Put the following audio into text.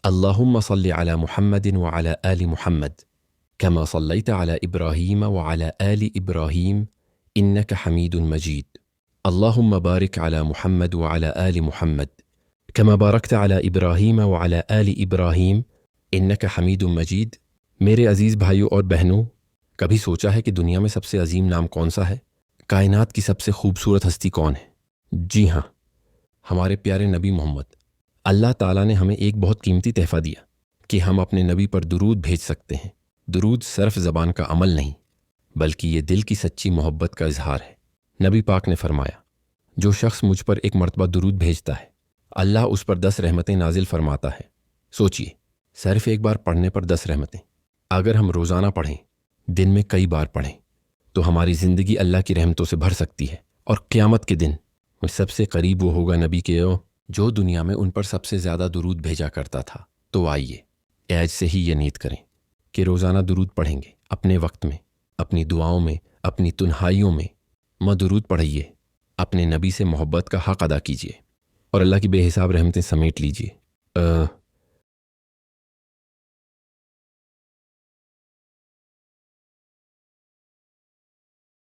اللهم صل على محمد وعلى آل محمد كما صليت على إبراهيم وعلى آل إبراهيم إنك حميد مجيد. اللهم بارك على محمد وعلى آل محمد كما باركت على إبراهيم وعلى آل إبراهيم إنك حميد مجيد. میرے عزیز بھائیوں اور بہنوں، کبھی سوچا ہے کہ دنیا میں سب سے عظیم نام کون سا ہے؟ کائنات کی سب سے خوبصورت ہستی کون ہے؟ جی ہاں، ہمارے پیارے نبی محمد۔ اللہ تعالیٰ نے ہمیں ایک بہت قیمتی تحفہ دیا کہ ہم اپنے نبی پر درود بھیج سکتے ہیں۔ درود صرف زبان کا عمل نہیں، بلکہ یہ دل کی سچی محبت کا اظہار ہے۔ نبی پاک نے فرمایا، جو شخص مجھ پر ایک مرتبہ درود بھیجتا ہے، اللہ اس پر 10 رحمتیں نازل فرماتا ہے۔ سوچئے، صرف ایک بار پڑھنے پر 10 رحمتیں۔ اگر ہم روزانہ پڑھیں، دن میں کئی بار پڑھیں، تو ہماری زندگی اللہ کی رحمتوں سے بھر سکتی ہے، اور قیامت کے دن سب سے قریب وہ ہوگا نبی کے جو دنیا میں ان پر سب سے زیادہ درود بھیجا کرتا تھا۔ تو آئیے آج سے ہی یہ نیت کریں کہ روزانہ درود پڑھیں گے، اپنے وقت میں، اپنی دعاؤں میں، اپنی تنہائیوں میں درود پڑھیے، اپنے نبی سے محبت کا حق ادا کیجیے، اور اللہ کی بے حساب رحمتیں سمیٹ لیجیے۔